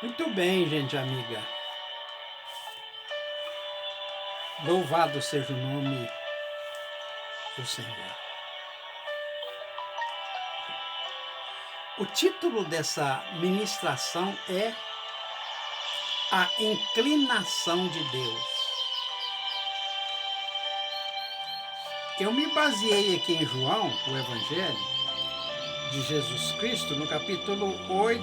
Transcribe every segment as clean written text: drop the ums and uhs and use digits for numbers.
Muito bem, gente amiga. Louvado seja o nome do Senhor. O título dessa ministração é A Inclinação de Deus. Eu me baseei aqui em João, o Evangelho de Jesus Cristo, no capítulo 8.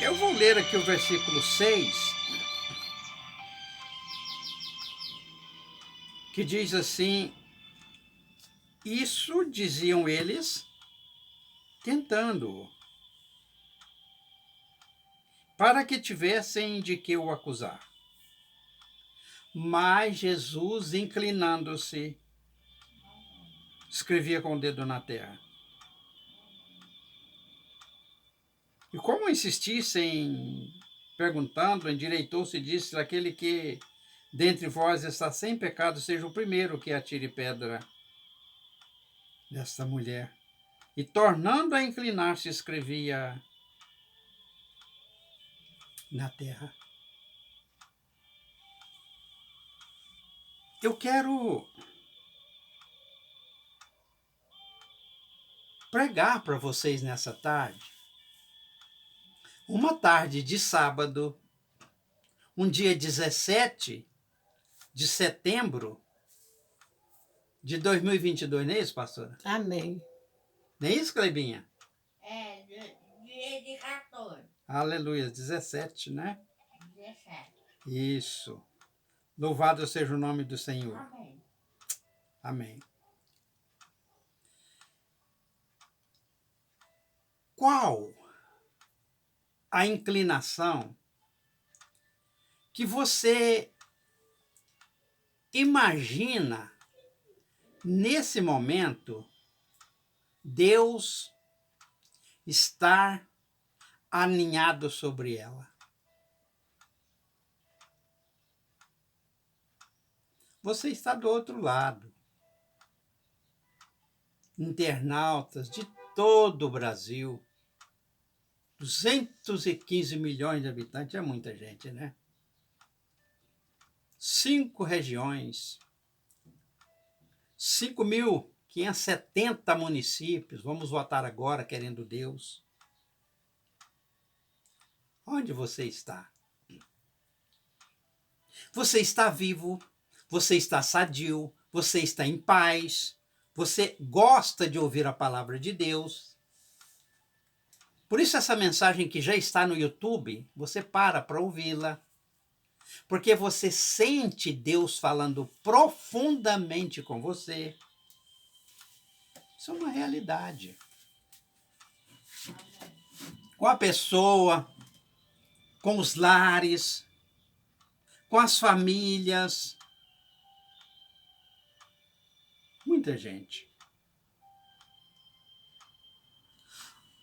Eu vou ler aqui o versículo 6, que diz assim: Isso diziam eles, tentando-o, para que tivessem de que o acusar. Mas Jesus, inclinando-se, escrevia com o dedo na terra. E como insistissem, perguntando, endireitou-se e disse: Aquele que dentre vós está sem pecado, seja o primeiro que atire pedra nesta mulher. E tornando a inclinar-se, escrevia na terra. Eu quero pregar para vocês nessa tarde, uma tarde de sábado, um dia 17 de setembro de 2022, não é isso, pastora? Amém. Nem isso, Clebinha? É, dia de 14. Aleluia, 17, né? 17. Isso. Louvado seja o nome do Senhor. Amém. Amém. Qual a inclinação que você imagina nesse momento Deus estar alinhado sobre ela? Você está do outro lado. Internautas de todo o Brasil, 215 milhões de habitantes, é muita gente, né? 5 regiões, 5.570 municípios, vamos votar agora, querendo Deus. Onde você está? Você está vivo, você está sadio, você está em paz, você gosta de ouvir a palavra de Deus. Por isso essa mensagem que já está no YouTube, você para ouvi-la, porque você sente Deus falando profundamente com você. Isso é uma realidade. Com a pessoa, com os lares, com as famílias. Muita gente.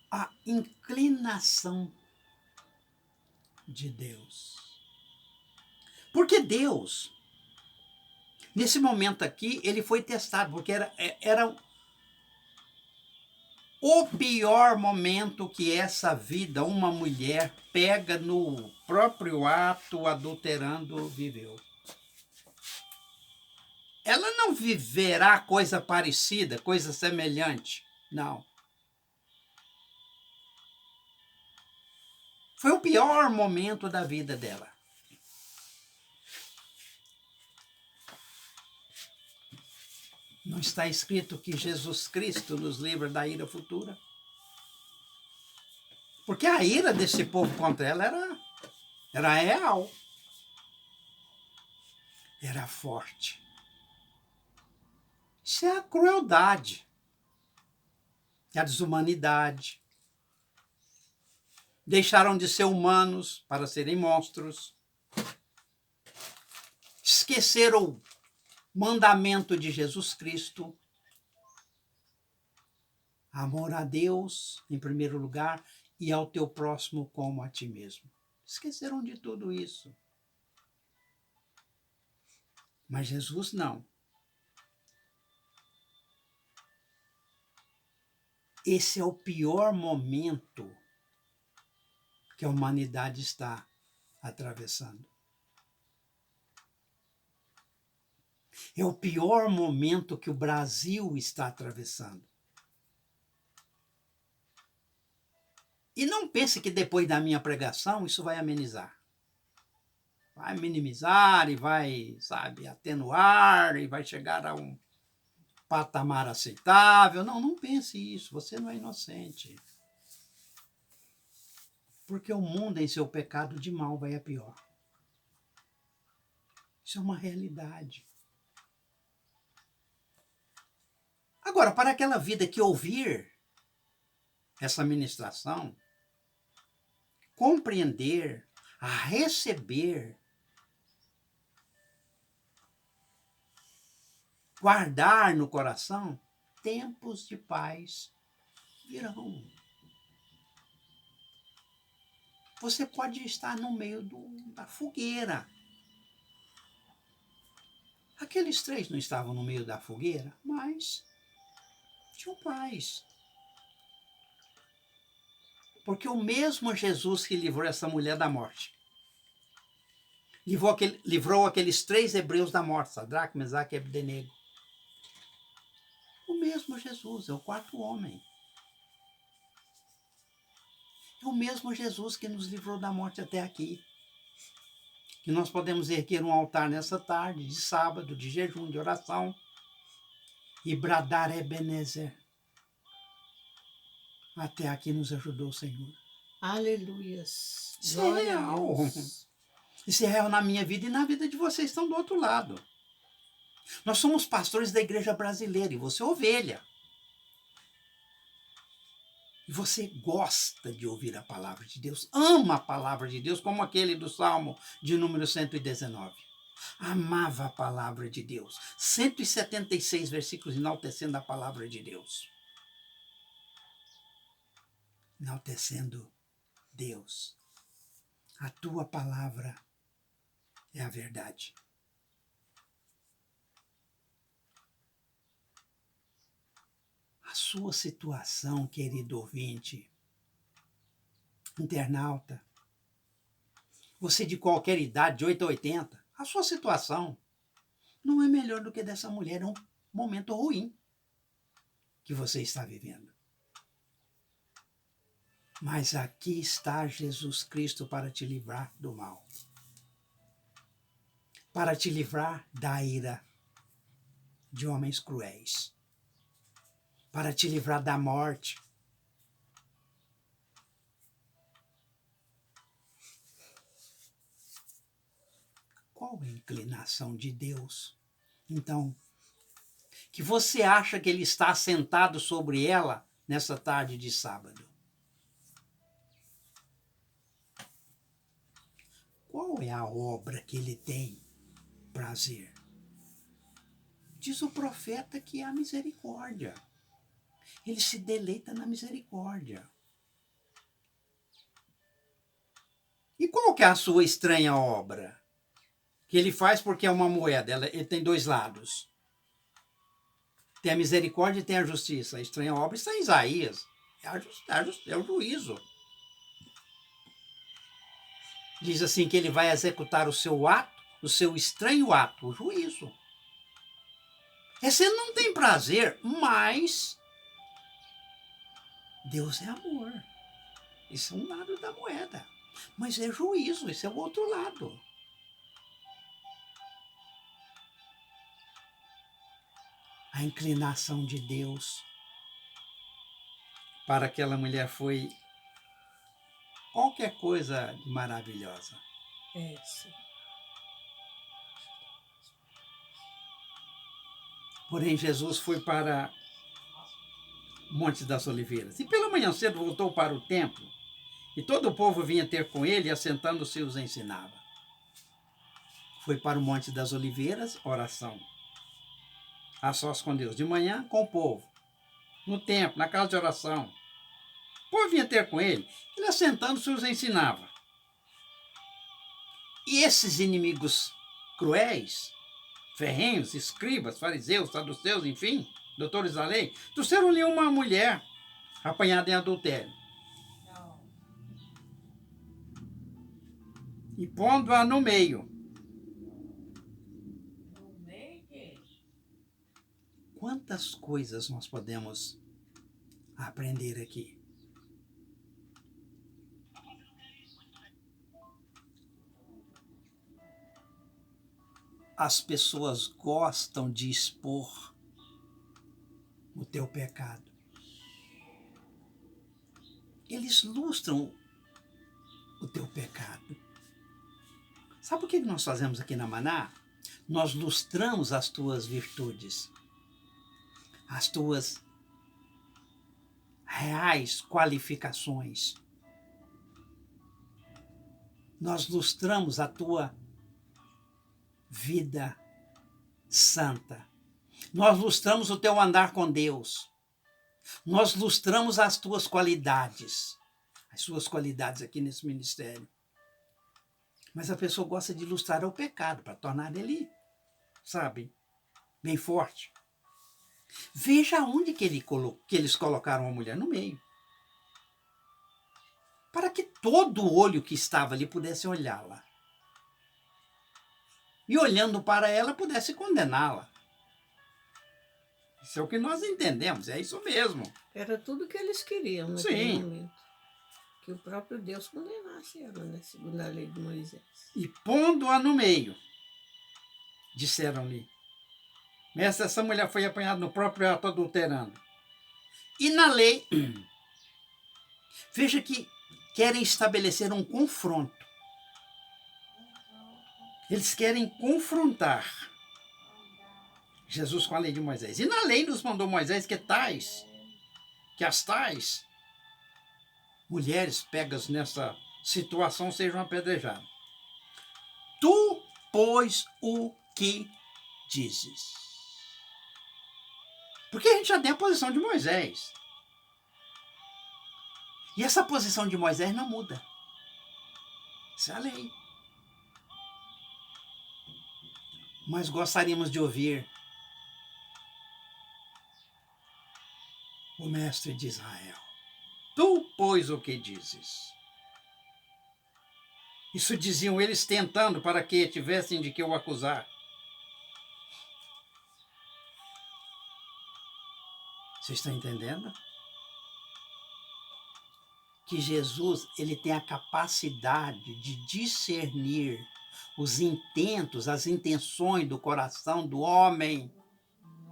A inclinação de Deus. Porque Deus, nesse momento aqui, ele foi testado, porque era o pior momento que essa vida, uma mulher, pega no próprio ato adulterando, viveu. Ela não viverá coisa parecida, coisa semelhante. Não. Foi o pior momento da vida dela. Não está escrito que Jesus Cristo nos livra da ira futura? Porque a ira desse povo contra ela era real. Era forte. Isso é a crueldade, a desumanidade. Deixaram de ser humanos para serem monstros. Esqueceram o mandamento de Jesus Cristo. Amor a Deus, em primeiro lugar, e ao teu próximo como a ti mesmo. Esqueceram de tudo isso. Mas Jesus não. Esse é o pior momento que a humanidade está atravessando. É o pior momento que o Brasil está atravessando. E não pense que depois da minha pregação isso vai amenizar. Vai minimizar e vai, sabe, atenuar e vai chegar a um patamar aceitável. Não, não pense isso. Você não é inocente. Porque o mundo em seu pecado de mal vai a pior. Isso é uma realidade. Agora, para aquela vida que ouvir essa ministração, compreender, a receber, guardar no coração, tempos de paz virão. Você pode estar no meio da fogueira. Aqueles 3 não estavam no meio da fogueira, mas tinham paz. Porque o mesmo Jesus que livrou essa mulher da morte, livrou aqueles 3 hebreus da morte, Sadraque, Mesaque e Abdenego. O mesmo Jesus, é o 4º homem. É o mesmo Jesus que nos livrou da morte até aqui. Que nós podemos erguer um altar nessa tarde, de sábado, de jejum, de oração, e bradar Ebenezer. Até aqui nos ajudou o Senhor. Aleluias. Isso é Glória a real. Deus. Isso é real na minha vida e na vida de vocês que estão do outro lado. Nós somos pastores da igreja brasileira e você é ovelha. E você gosta de ouvir a palavra de Deus, ama a palavra de Deus, como aquele do Salmo de número 119. Amava a palavra de Deus. 176 versículos enaltecendo a palavra de Deus. Enaltecendo Deus. A tua palavra é a verdade. A sua situação, querido ouvinte, internauta, você de qualquer idade, de 8 a 80, a sua situação não é melhor do que dessa mulher. É um momento ruim que você está vivendo. Mas aqui está Jesus Cristo para te livrar do mal. Para te livrar da ira de homens cruéis. Para te livrar da morte. Qual a inclinação de Deus? Então, que você acha que Ele está sentado sobre ela nessa tarde de sábado? Qual é a obra que Ele tem prazer? Diz o profeta que é a misericórdia. Ele se deleita na misericórdia. E qual que é a sua estranha obra? Que ele faz porque é uma moeda, ele tem 2 lados. Tem a misericórdia e tem a justiça. A estranha obra está em Isaías. É o juízo. Diz assim que ele vai executar o seu ato, o seu estranho ato, o juízo. Esse não tem prazer, mas Deus é amor. Isso é um lado da moeda. Mas é juízo, esse é o outro lado. A inclinação de Deus para aquela mulher foi qualquer coisa de maravilhosa. É, sim. Porém, Jesus foi para Monte das Oliveiras. E pela manhã cedo voltou para o templo, e todo o povo vinha ter com ele, e assentando-se os ensinava. Foi para o Monte das Oliveiras, oração. A sós com Deus. De manhã, com o povo. No templo, na casa de oração. O povo vinha ter com ele, ele assentando-se os ensinava. E esses inimigos cruéis, ferrenhos, escribas, fariseus, saduceus, enfim, doutores da lei, trouxeram-lhe uma mulher apanhada em adultério. E pondo-a no meio. No meio disso. Quantas coisas nós podemos aprender aqui? As pessoas gostam de expor o teu pecado. Eles lustram o teu pecado. Sabe o que nós fazemos aqui na Maná? Nós lustramos as tuas virtudes, as tuas reais qualificações. Nós lustramos a tua vida santa. Nós lustramos o teu andar com Deus. Nós lustramos as tuas qualidades, as suas qualidades aqui nesse ministério. Mas a pessoa gosta de ilustrar o pecado para tornar ele, sabe, bem forte. Veja onde que eles colocaram a mulher no meio. Para que todo olho que estava ali pudesse olhá-la. E olhando para ela, pudesse condená-la. Isso é o que nós entendemos, é isso mesmo. Era tudo que eles queriam naquele Sim. momento. Que o próprio Deus condenasse ela, né? Segundo a lei de Moisés. E pondo-a no meio, disseram-lhe: Mestre, essa mulher foi apanhada no próprio ato adulterando. E na lei, veja que querem estabelecer um confronto. Eles querem confrontar Jesus com a lei de Moisés. E na lei nos mandou Moisés que as tais mulheres pegas nessa situação sejam apedrejadas. Tu, pois, o que dizes? Porque a gente já tem a posição de Moisés. E essa posição de Moisés não muda. Isso é a lei. Mas gostaríamos de ouvir o mestre de Israel. Tu, pois, o que dizes? Isso diziam eles tentando para que tivessem de que o acusar. Você está entendendo? Que Jesus, ele tem a capacidade de discernir os intentos, as intenções do coração do homem.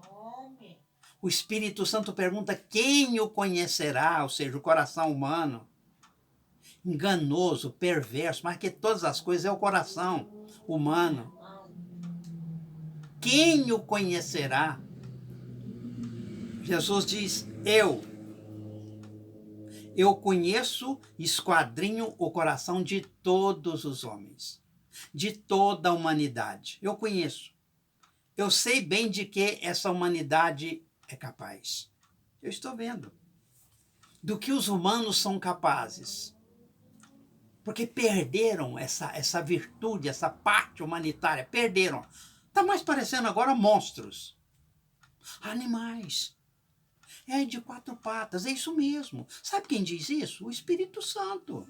Nome. O Espírito Santo pergunta quem o conhecerá, ou seja, o coração humano. Enganoso, perverso, mas que todas as coisas é o coração humano. Quem o conhecerá? Jesus diz, eu conheço, esquadrinho o coração de todos os homens, de toda a humanidade. Eu conheço. Eu sei bem de que essa humanidade é capaz. Eu estou vendo. Do que os humanos são capazes. Porque perderam essa virtude, essa parte humanitária. Perderam. Está mais parecendo agora monstros. Animais. É de 4 patas, é isso mesmo. Sabe quem diz isso? O Espírito Santo.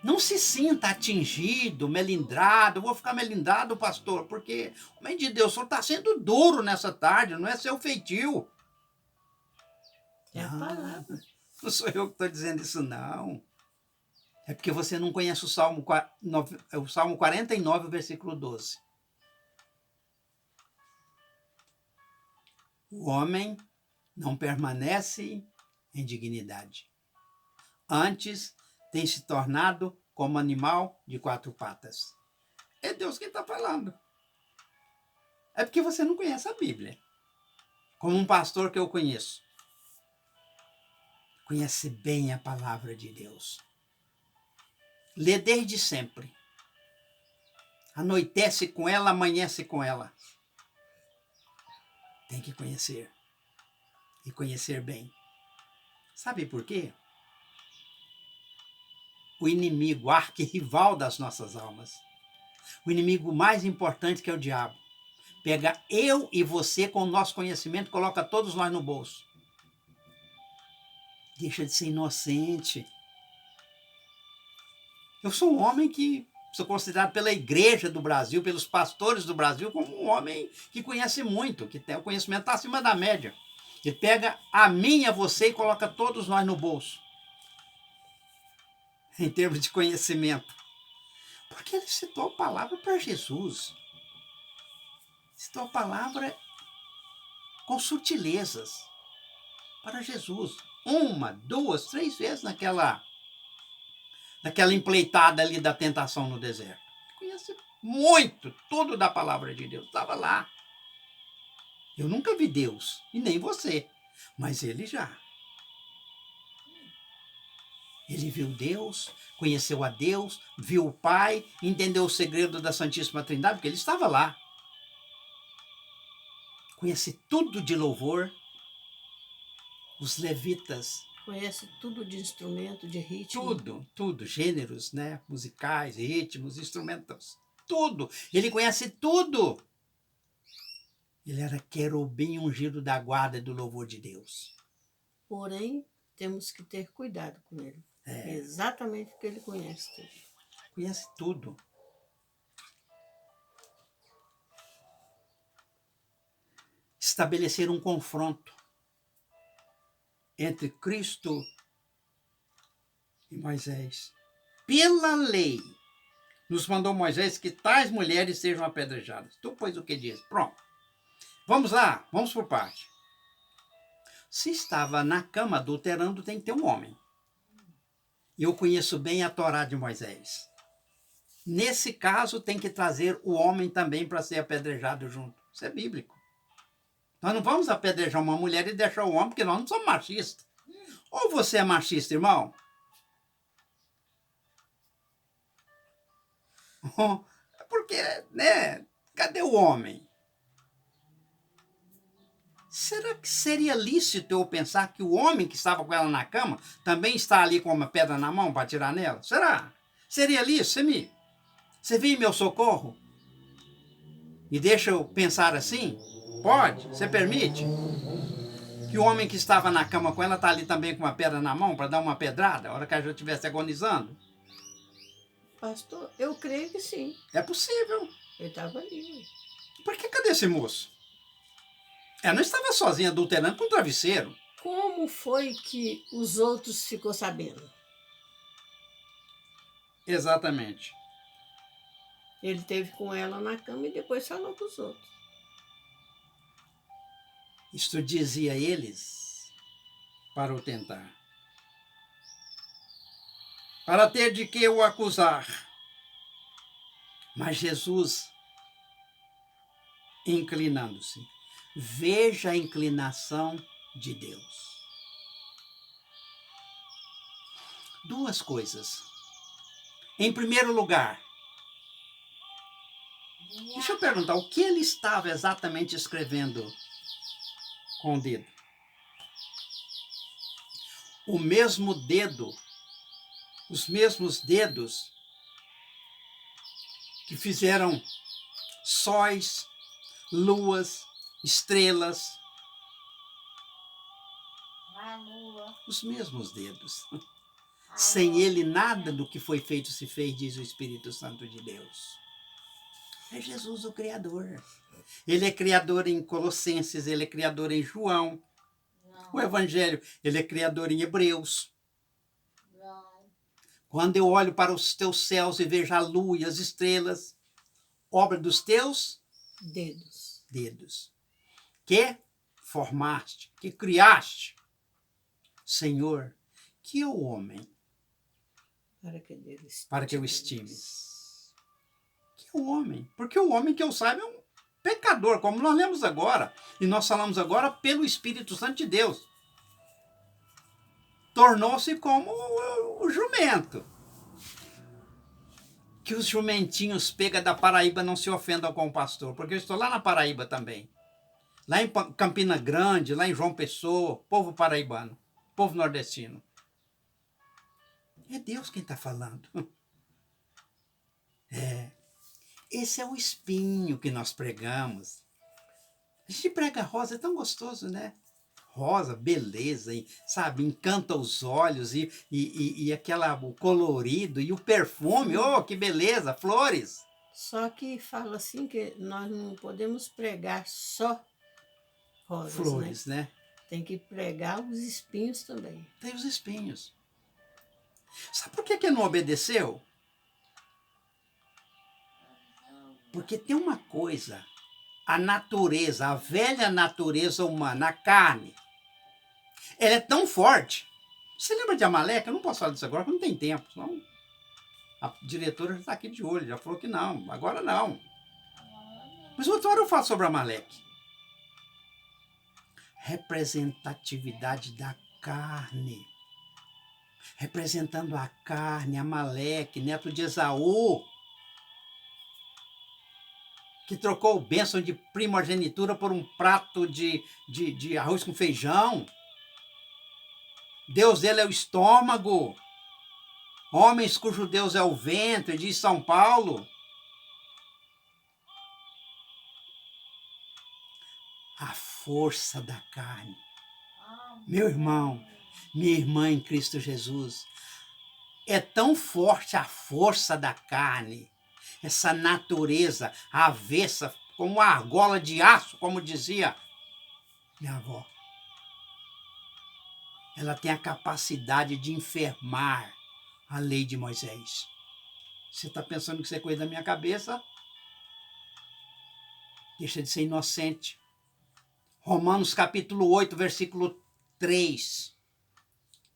Não se sinta atingido, melindrado. Eu vou ficar melindrado, pastor, porque, homem de Deus, o senhor está sendo duro nessa tarde, não é seu feitio. É a palavra. Não sou eu que estou dizendo isso, não. É porque você não conhece o Salmo 49, versículo 12. O homem não permanece em dignidade. Antes, tem se tornado como animal de 4 patas. É Deus quem está falando. É porque você não conhece a Bíblia. Como um pastor que eu conheço. Conhece bem a palavra de Deus. Lê desde sempre. Anoitece com ela, amanhece com ela. Tem que conhecer. E conhecer bem. Sabe por quê? O inimigo, arquirrival das nossas almas. O inimigo mais importante que é o diabo. Pega eu e você com o nosso conhecimento e coloca todos nós no bolso. Deixa de ser inocente. Eu sou um homem que sou considerado pela igreja do Brasil, pelos pastores do Brasil, como um homem que conhece muito, que tem o conhecimento está acima da média. Ele pega a mim e a você e coloca todos nós no bolso, em termos de conhecimento. Porque ele citou a palavra para Jesus. Citou a palavra com sutilezas para Jesus. 1, 2, 3 vezes naquela empleitada ali da tentação no deserto. Conhece muito tudo da palavra de Deus. Estava lá. Eu nunca vi Deus, e nem você, mas ele já. Ele viu Deus, conheceu a Deus, viu o Pai, entendeu o segredo da Santíssima Trindade, porque ele estava lá. Conhece tudo de louvor. Os levitas. Conhece tudo de instrumento, de ritmo. Tudo. Gêneros, né? Musicais, ritmos, instrumentos. Tudo. Ele conhece tudo. Ele era querubim ungido da guarda e do louvor de Deus. Porém, temos que ter cuidado com ele. É exatamente porque ele conhece tudo. Conhece tudo. Estabelecer um confronto entre Cristo e Moisés. Pela lei, nos mandou Moisés que tais mulheres sejam apedrejadas. Tu, pois, o que diz? Pronto. Vamos lá, vamos por parte. Se estava na cama adulterando, tem que ter um homem. Eu conheço bem a Torá de Moisés. Nesse caso, tem que trazer o homem também para ser apedrejado junto. Isso é bíblico. Nós não vamos apedrejar uma mulher e deixar o homem, porque nós não somos machistas. Ou você é machista, irmão? Porque, né? Cadê o homem? Será que seria lícito eu pensar que o homem que estava com ela na cama também está ali com uma pedra na mão para atirar nela? Será? Seria lícito? Você vem em meu socorro? Me deixa eu pensar assim? Pode? Você permite? Que o homem que estava na cama com ela está ali também com uma pedra na mão para dar uma pedrada, na hora que ela já estivesse agonizando? Pastor, eu creio que sim. É possível. Ele estava ali. Por que cadê esse moço? Ela não estava sozinha adulterando com um travesseiro. Como foi que os outros ficou sabendo? Exatamente. Ele teve com ela na cama e depois falou com os outros. Isto dizia eles para o tentar. Para ter de que o acusar. Mas Jesus, inclinando-se, veja a inclinação de Deus. Duas coisas. Em primeiro lugar, deixa eu perguntar, o que ele estava exatamente escrevendo com o dedo? O mesmo dedo, os mesmos dedos que fizeram sóis, luas, estrelas. Os mesmos dedos. Sem ele, nada do que foi feito se fez, diz o Espírito Santo de Deus. É Jesus o Criador. Ele é criador em Colossenses, ele é criador em João. O Evangelho, ele é criador em Hebreus. Quando eu olho para os teus céus e vejo a lua e as estrelas, obra dos teus dedos. Que formaste, que criaste. Senhor, que é o homem para que eu estimes. Que é o homem? Porque o homem, que eu saiba, é um pecador, como nós lemos agora. E nós falamos agora pelo Espírito Santo de Deus. Tornou-se como o jumento. Que os jumentinhos pega da Paraíba não se ofendam com o pastor, porque eu estou lá na Paraíba também. Lá em Campina Grande, lá em João Pessoa, povo paraibano, povo nordestino. É Deus quem está falando. Esse é o espinho que nós pregamos. A gente prega rosa, é tão gostoso, né? Rosa, beleza, hein? Sabe? Encanta os olhos e o colorido e o perfume. Oh, que beleza! Flores. Só que fala assim que nós não podemos pregar só rosas, né? Flores, né? Tem que pregar os espinhos também. Tem os espinhos. Sabe por que não obedeceu? Porque tem uma coisa, a natureza, a velha natureza humana, a carne, ela é tão forte. Você lembra de Amaleque? Eu não posso falar disso agora, porque não tem tempo. Senão a diretora já está aqui de olho, já falou que não, agora não. Mas outra hora eu falo sobre Amaleque. Representatividade da carne. Representando a carne, Amaleque, neto de Esaú, que trocou o bênção de primogenitura por um prato de arroz com feijão. Deus dele é o estômago. Homens cujo Deus é o ventre, diz São Paulo. A força da carne. Meu irmão, minha irmã em Cristo Jesus, é tão forte a força da carne, essa natureza avessa, como uma argola de aço, como dizia minha avó. Ela tem a capacidade de enfermar a lei de Moisés. Você está pensando que isso é coisa da minha cabeça? Deixa de ser inocente. Romanos capítulo 8, versículo 3.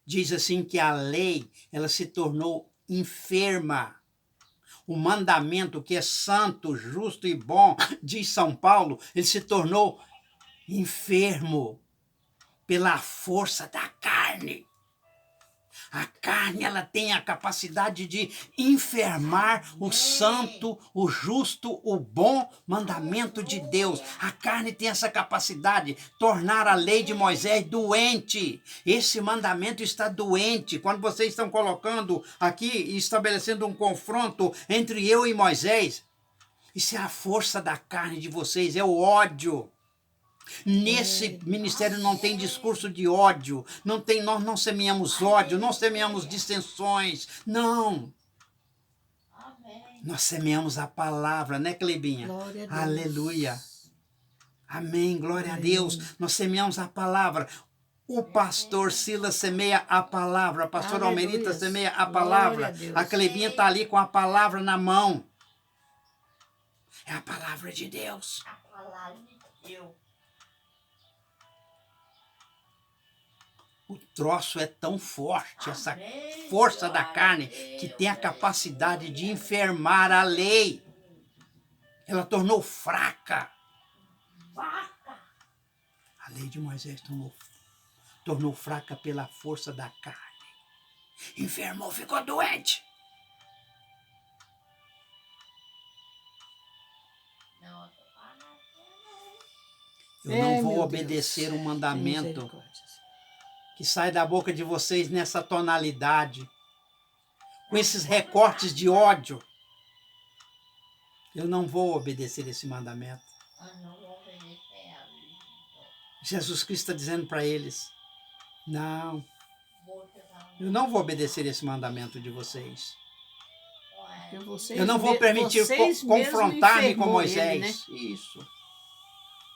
Diz assim que a lei, ela se tornou enferma. O mandamento que é santo, justo e bom, diz São Paulo, ele se tornou enfermo pela força da carne. A carne, ela tem a capacidade de enfermar o santo, o justo, o bom mandamento de Deus. A carne tem essa capacidade, tornar a lei de Moisés doente. Esse mandamento está doente. Quando vocês estão colocando aqui e estabelecendo um confronto entre eu e Moisés, isso é a força da carne de vocês, é o ódio. Nesse ministério não tem discurso de ódio, nós não semeamos ódio, não semeamos dissensões, não. Nós semeamos a palavra, né, Clebinha? Glória a Deus. Aleluia. Amém, glória a Deus. Nós semeamos a palavra. O pastor Silas semeia a palavra, a pastora Almerita semeia a palavra. A Clebinha está ali com a palavra na mão. É a palavra de Deus. A palavra de Deus. O troço é tão forte, essa força da carne, que tem a capacidade de enfermar a lei. Ela tornou fraca. A lei de Moisés tornou fraca pela força da carne. Enfermou, ficou doente. Eu não vou obedecer um mandamento que sai da boca de vocês nessa tonalidade, com esses recortes de ódio. Eu não vou obedecer esse mandamento. Jesus Cristo está dizendo para eles, não, eu não vou obedecer esse mandamento de vocês. Eu não vou permitir confrontar-me com Moisés. Ele, né? Isso.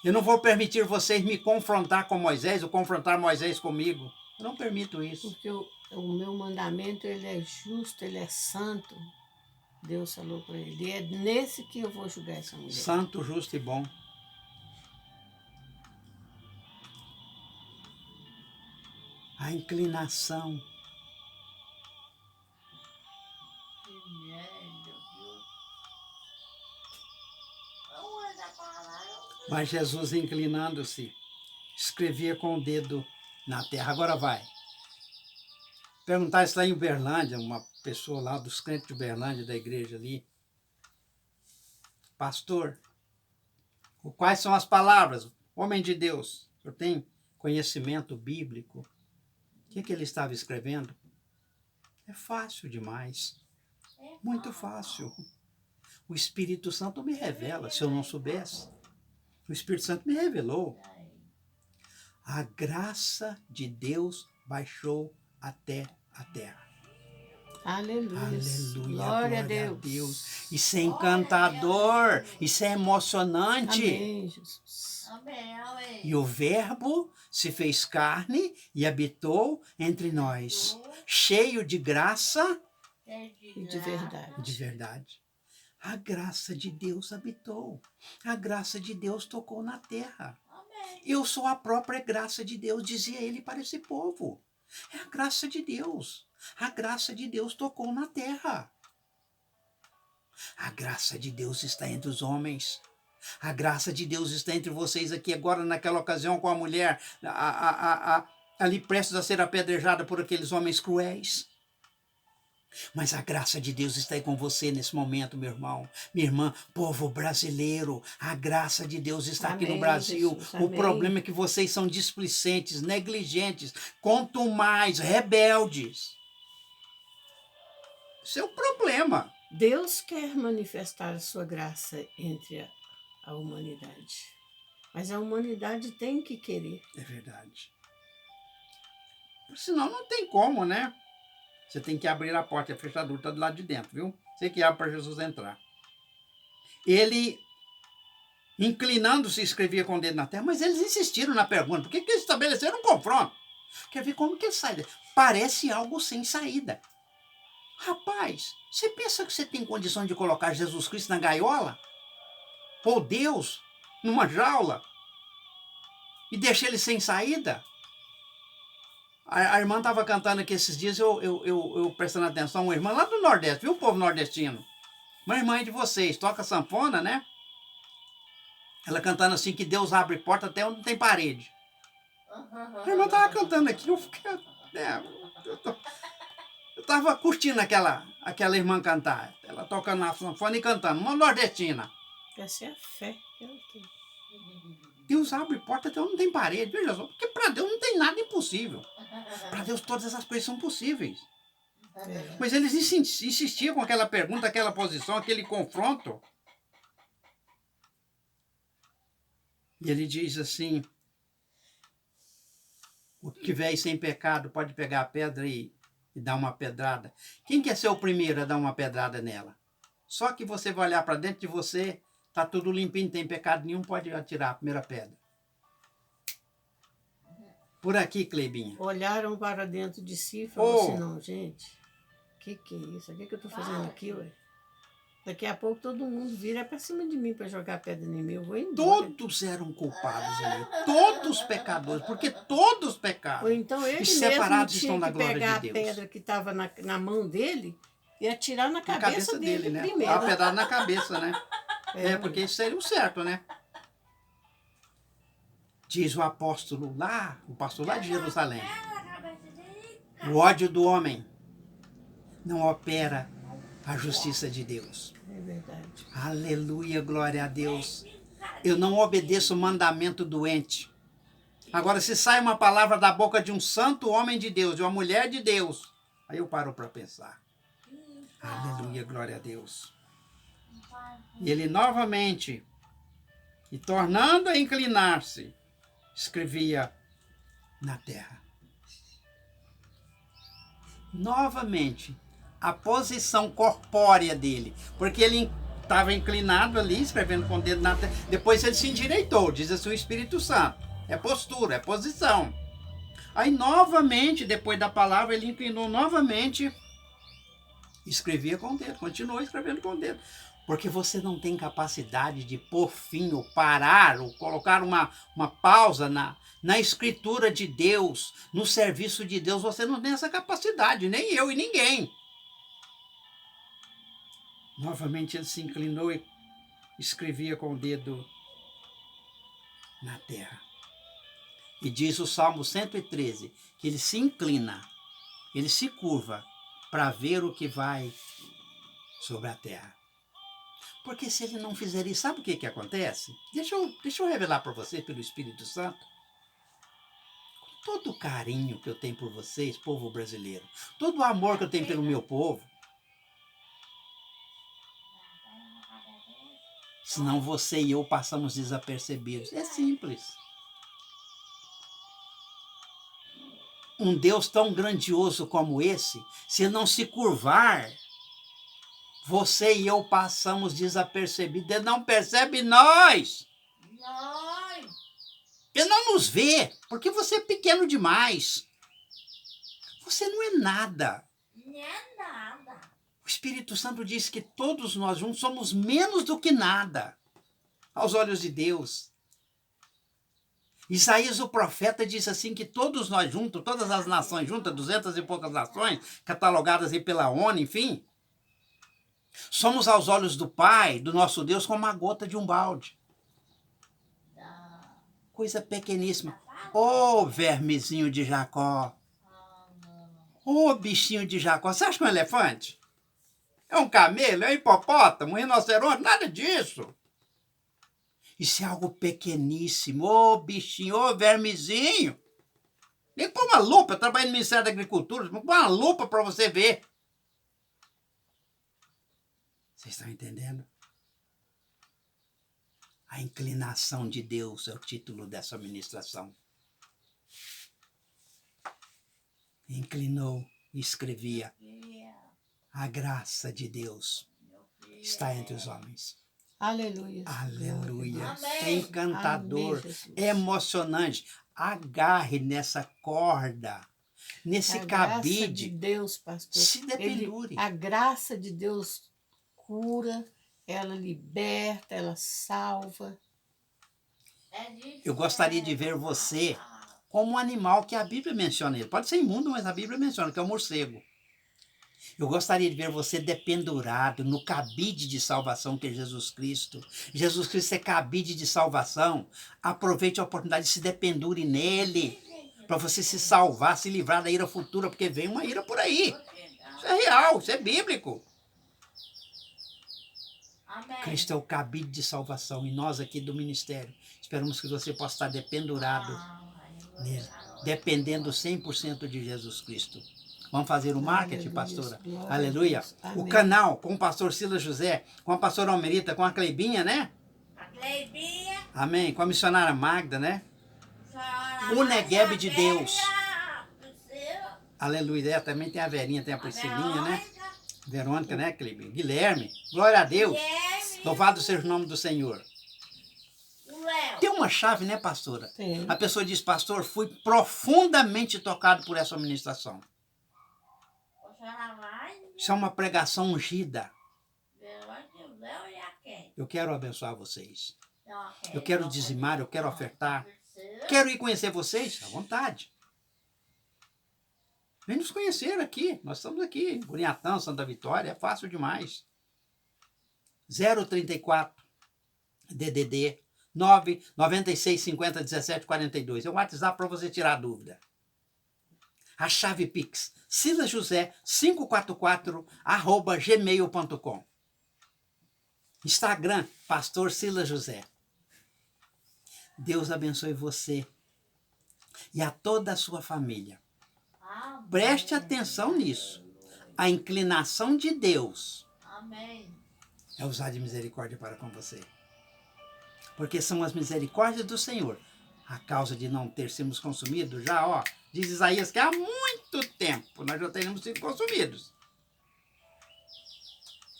Eu não vou permitir vocês me confrontar com Moisés ou confrontar Moisés comigo. Eu não permito isso. Porque o meu mandamento, ele é justo, ele é santo. Deus falou para ele. E é nesse que eu vou julgar essa mulher. Santo, justo e bom. A inclinação. Mas Jesus, inclinando-se, escrevia com o dedo na terra. Agora vai. Perguntar isso lá em Uberlândia, uma pessoa lá dos crentes de Uberlândia, da igreja ali. Pastor, quais são as palavras? Homem de Deus, o senhor tem conhecimento bíblico? O que ele estava escrevendo? É fácil demais. Muito fácil. O Espírito Santo me revela, se eu não soubesse. O Espírito Santo me revelou. A graça de Deus baixou até a terra. Aleluia. Aleluia, Glória a Deus. Isso é encantador, isso é emocionante. Amém, Jesus. Amém, amém. E o Verbo se fez carne e habitou entre nós, cheio de graça E de verdade. e de verdade. A graça de Deus habitou. A graça de Deus tocou na terra. Amém. Eu sou a própria graça de Deus, dizia ele para esse povo. É a graça de Deus. A graça de Deus tocou na terra. A graça de Deus está entre os homens. A graça de Deus está entre vocês aqui agora, naquela ocasião com a mulher ali prestes a ser apedrejada por aqueles homens cruéis. Mas a graça de Deus está aí com você nesse momento, meu irmão, minha irmã, povo brasileiro. A graça de Deus está aqui no Amém, Brasil. Jesus, O amém. problema é que vocês são displicentes, negligentes, contumazes, rebeldes. Esse é o problema. Deus quer manifestar a sua graça entre a humanidade. Mas a humanidade tem que querer. É verdade. Senão não tem como, né? Você tem que abrir a porta, a fechadura está do lado de dentro, viu? Você que abre para Jesus entrar. Ele, inclinando-se, escrevia com o dedo na terra, mas eles insistiram na pergunta. Por que eles estabeleceram um confronto? Quer ver como que ele sai? Parece algo sem saída. Rapaz, você pensa que você tem condições de colocar Jesus Cristo na gaiola? Ou Deus numa jaula? E deixar ele sem saída? A irmã estava cantando aqui esses dias, eu prestando atenção, uma irmã lá do Nordeste, viu o povo nordestino? Uma irmã de vocês, toca sanfona, né? Ela cantando assim, que Deus abre porta até onde não tem parede. A irmã estava cantando aqui, eu fiquei... Eu estava curtindo aquela irmã cantar. Ela tocando na sanfona e cantando, uma nordestina. Essa é a fé que ela tem. Deus abre porta até onde não tem parede, veja só, porque para Deus não tem nada impossível. Para Deus todas as coisas são possíveis. É. Mas eles insistiam com aquela pergunta, aquela posição, aquele confronto. E ele diz assim, o que vier sem pecado pode pegar a pedra e dar uma pedrada. Quem quer ser o primeiro a dar uma pedrada nela? Só que você vai olhar para dentro de você, está tudo limpinho, não tem pecado nenhum, pode atirar a primeira pedra. Por aqui, Clebinha. Olharam para dentro de si e falaram assim, não, gente, que é isso? O que eu estou fazendo aqui, ué? Daqui a pouco todo mundo vira para cima de mim para jogar pedra em mim, eu vou embora. Todos eram culpados ali, todos pecadores, porque todos pecaram. Ou então ele E mesmo separados tinha estão na que glória pegar de a Deus. pedra que estava na mão dele e atirar na Na cabeça dele né? primeiro. Uma pedrada na cabeça, né? É. Porque isso seria o certo, né? Diz o apóstolo lá, o pastor lá de Jerusalém. O ódio do homem não opera a justiça de Deus. É verdade. Aleluia, glória a Deus. Eu não obedeço o mandamento doente. Agora, se sai uma palavra da boca de um santo homem de Deus, de uma mulher de Deus, aí eu paro para pensar. Aleluia, glória a Deus. E ele novamente, e tornando a inclinar-se, escrevia na terra. Novamente, a posição corpórea dele, porque ele estava inclinado ali, escrevendo com o dedo na terra. Depois ele se endireitou, diz assim o Espírito Santo. É postura, é posição. Aí novamente, depois da palavra, ele inclinou novamente, escrevia com o dedo, continuou escrevendo com o dedo. Porque você não tem capacidade de pôr fim, ou parar, ou colocar uma pausa na escritura de Deus, no serviço de Deus. Você não tem essa capacidade, nem eu e ninguém. Novamente ele se inclinou e escrevia com o dedo na terra. E diz o Salmo 113, que ele se inclina, ele se curva para ver o que vai sobre a terra. Porque se ele não fizer isso, sabe o que acontece? Deixa eu revelar para você pelo Espírito Santo. Com todo o carinho que eu tenho por vocês, povo brasileiro, todo o amor que eu tenho pelo meu povo, senão você e eu passamos desapercebidos. É simples. um Deus tão grandioso como esse, se não se curvar, você e eu passamos desapercebidos. Ele não percebe nós. Nós. Ele não nos vê, porque você é pequeno demais. Você não é nada. Não é nada. O Espírito Santo diz que todos nós juntos somos menos do que nada aos olhos de Deus. Isaías, o profeta, diz assim que todos nós juntos, todas as nações juntas, 200 e poucas nações, catalogadas aí pela ONU, enfim, somos aos olhos do Pai, do nosso Deus, como a gota de um balde. Coisa pequeníssima. Ô, vermezinho de Jacó. Ô, bichinho de Jacó. Você acha que é um elefante? É um camelo? É um hipopótamo? Um rinoceronte? Nada disso. Isso é algo pequeníssimo. Ô, bichinho, ô, vermezinho. Nem põe uma lupa, eu trabalho no Ministério da Agricultura, põe uma lupa para você ver. Vocês estão entendendo? A inclinação de Deus é o título dessa ministração. Inclinou e escrevia: a graça de Deus está entre os homens. Aleluia. Aleluia. Amém. É encantador, Amém, Jesus. é emocionante. Agarre nessa corda, nesse A cabide. graça de Deus, pastor. Se dependure. A graça de Deus cura, ela liberta, ela salva. Eu gostaria de ver você como um animal que a Bíblia menciona. Ele pode ser imundo, mas a Bíblia menciona, que é o morcego. Eu gostaria de ver você dependurado no cabide de salvação que é Jesus Cristo. Jesus Cristo é cabide de salvação. Aproveite a oportunidade de se dependure nele, para você se salvar, se livrar da ira futura, porque vem uma ira por aí. Isso é real, isso é bíblico. Amém. Cristo é o cabide de salvação e nós aqui do ministério esperamos que você possa estar dependurado nele, dependendo 100% de Jesus Cristo. Vamos fazer o marketing, Aleluia, pastora? glória a Aleluia. Deus. O Amém. canal com o pastor Silas José, com a pastora Almerita, com a Cleibinha, né? A Cleibinha. Amém. Com a missionária Magda, né? Senhora O Negueb de Maria Deus. Priscila, Aleluia. É, também tem a Verinha, tem a Priscilinha, né? Verônica, Verônica, né, Cleibinha? Guilherme. Glória a Deus. Guilherme, Louvado seja o nome do Senhor. o Léo. Tem uma chave, né, pastora? Tem. A pessoa diz: pastor, fui profundamente tocado por essa ministração. A senhora vai, Isso é uma pregação ungida. Verônica, o Léo e a Kelly. Eu quero abençoar vocês. Então, a Kelly, Eu quero a dizimar, eu quero ofertar. Priscila, Quero ir conhecer vocês, à vontade. Vem nos conhecer aqui. Nós estamos aqui, em Boniatão, Santa Vitória. É fácil demais. 034 DDD 996 50 17 42. É o WhatsApp para você tirar a dúvida. A chave Pix, silasjosé544@gmail.com. Instagram, Pastor Silas José. Deus abençoe você e a toda a sua família. amém. Preste atenção nisso. A inclinação de Deus Amém. é usar de misericórdia para com você. Porque são as misericórdias do Senhor a causa de não ter sido consumidos. Já, ó, diz Isaías que há muito tempo nós já teríamos sido consumidos.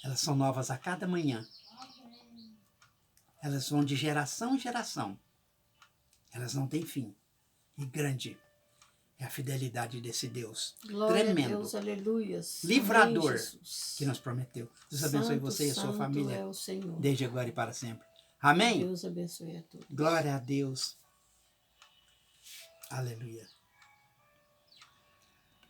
Elas são novas a cada manhã. Elas vão de geração em geração. Elas não têm fim. E grande é a fidelidade desse Deus Glória tremendo, a Deus, aleluias. livrador, Amém, Jesus. que nos prometeu. Deus abençoe Santo, você e a sua santo família, é o Senhor. desde agora e para sempre. Amém? Deus abençoe a todos. Glória a Deus. Aleluia.